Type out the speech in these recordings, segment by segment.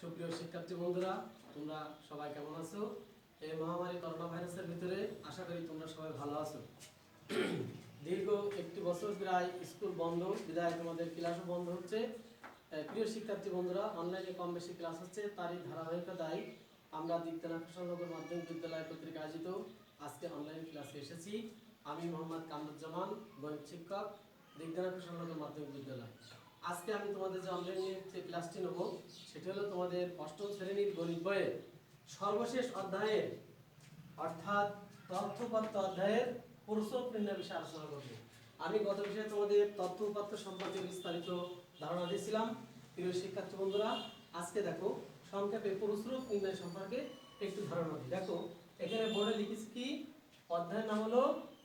সুপ্রিয় শিক্ষার্থী বন্ধুরা, তোমরা সবাই কেমন আছো? এই মহামারী করোনা ভাইরাসের ভিতরে আশা করি তোমরা সবাই ভালো আছো। দীর্ঘ একটি বছর প্রায় স্কুল বন্ধ, বিদায় তোমাদের ক্লাসও বন্ধ হচ্ছে। প্রিয় শিক্ষার্থী বন্ধুরা, অনলাইনে কম বেশি ক্লাস হচ্ছে, তারই ধারাবাহিকতায় আমরা দীপ্তনাথনগর মাধ্যমিক বিদ্যালয় কর্তৃক আয়োজিত আজকে অনলাইন ক্লাসে এসেছি। আমি মোহাম্মদ কামরুজ্জামান, গণিত শিক্ষক, দীপ্তনাথনগর মাধ্যমিক বিদ্যালয়। আজকে আমি তোমাদের যে অনলাইনে যে ক্লাসটি নেব সেটা হলো তোমাদের অষ্টম শ্রেণীর গণিত বইয়ের সর্বশেষ অধ্যায়ের অর্থাৎ তথ্য-উপাত্ত অধ্যায়ের প্রশ্ন নির্ণয় বিষয়ে আলোচনা করব। আমি গত বিষয়ে তোমাদের তথ্য-উপাত্ত সম্পর্কে বিস্তারিত ধারণা দিয়েছিলাম। প্রিয় শিক্ষার্থী বন্ধুরা, আজকে দেখো সংক্ষেপে প্রশ্ন নির্ণয় সম্পর্কে একটু ধারণা দিই। দেখো এখানে বোর্ডে লিখেছি কি, অধ্যায়ের নাম হলো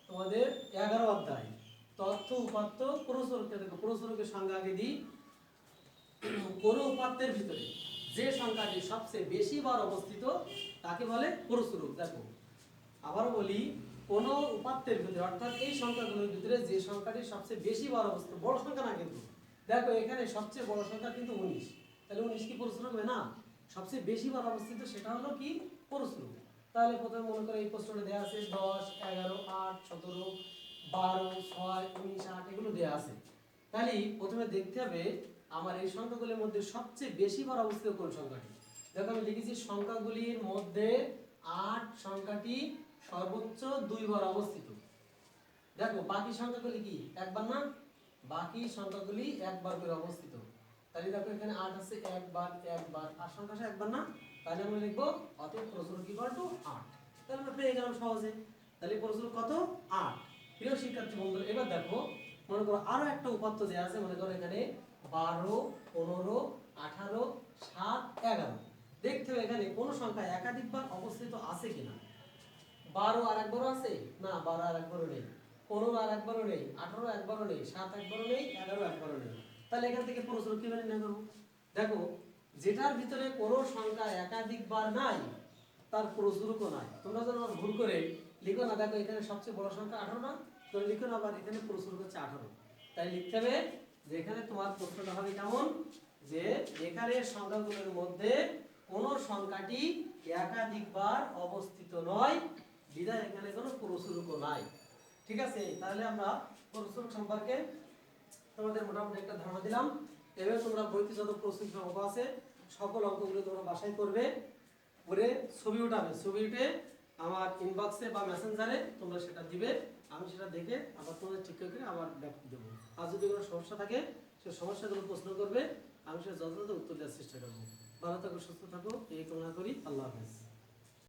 তোমাদের 11 অধ্যায় তথ্য উপাত্ত প্রসরকে। দেখো প্রসরকের সংজ্ঞা আগে দিই। কোন উপাত্তের ভিতরে যে সংখ্যাটি সবচেয়ে বেশি বার অবস্থিত তাকে বলে প্রসরক। দেখো আবার বলি, কোন উপাত্তের ভিতরে অর্থাৎ এই সংখ্যাগুলোর ভিতরে যে সংখ্যাটি সবচেয়ে বেশি বার অবস্থিত, বড় সংখ্যা না কিন্তু, দেখো এখানে সবচেয়ে বড় সংখ্যা কিন্তু 19, তাহলে 19 কি প্রসরক হবে না? সবচেয়ে বেশি বার অবস্থিত সেটা হলো কি প্রসরক। তাহলে প্রথমে মনে করে এই প্রশ্নটা দেওয়া আছে 10, 11, 8, 17, 12, 6, 19, 8 এগুলো দেওয়া আছে। তাহলে প্রথমে দেখতে হবে আমার এই সংখ্যাগুলির মধ্যে সবচেয়ে বেশি বার অবস্থিত কোন সংখ্যাটি। দেখো আমি লিখেছি সংখ্যাগুলির মধ্যে 8 সংখ্যাটি সর্বোচ্চ 2 বার অবস্থিত। দেখো বাকি সংখ্যাগুলি কি একবার না? বাকি সংখ্যাগুলি একবার করে অবস্থিত। তাহলে দেখো এখানে 8 আছে একবার, আর সংখ্যাটা একবার না, তাহলে আমরা লিখব অতএব প্রসরক ইকুয়াল টু 8। তাহলে আমরা পেয়ে গেলাম সহজে। তাহলে প্রসরক কত? 8। প্রিয় শিক্ষার্থী বন্ধুরা, এবার দেখো মনে করো আরো একটা উপাত্ত দেওয়া আছে। মনে করো এখানে 12, 15, 18, 7, 11। দেখতে হবে এখানে কোন সংখ্যা একাধিকবার অবস্থিত আছে কিনা। 12 আর একবারও আছে না, 12 আর একবারও নেই, 15 আর একবারও নেই, 18 একবারও নেই, 7 একবারও নেই, 11 একবারও নেই। তাহলে এখান থেকে প্রসরক কিভাবে নির্ণয় করব? দেখো যেটার ভিতরে কোনো সংখ্যা একাধিকবার নাই তার প্রসরকও নাই। তোমরা যেন ভুল করে লিখো না, দেখো এখানে সবচেয়ে বড় সংখ্যা 18 না, তো লিখো না আবার এখানে প্রসরক হচ্ছে 18। তাই লিখতে হবে যে এখানে তোমার প্রশ্নটা হবে কেমন, যে এখানে সংখ্যাগুলোর মধ্যে কোন সংখ্যাটি একাধিকবার অবস্থিত নয়, বিধায় এখানে কোনো প্রসরকও নাই। ঠিক আছে, তাহলে আমরা প্রসরক সম্পর্কে তোমাদের মোটামুটি একটা ধারণা দিলাম। এবার তোমরা বইতে যত প্রসরক অঙ্ক আছে সকল অঙ্কগুলো তোমরা বাসায় করবে, করে ছবি উঠাবে। ছবি উঠে আমার ইনবক্সে বা মেসেঞ্জারে তোমরা সেটা দিবে, আমি সেটা দেখে আবার তোমাদের ঠিক করে আবার ব্যাক দেবো। আর যদি কোনো সমস্যা থাকে সে সমস্যাগুলো প্রশ্ন করবে, আমি সেটা যথাযথ উত্তর দেওয়ার চেষ্টা করবো। ভালো থাকো, সুস্থ থাকো, এই কামনা করি। আল্লাহ হাফেজ।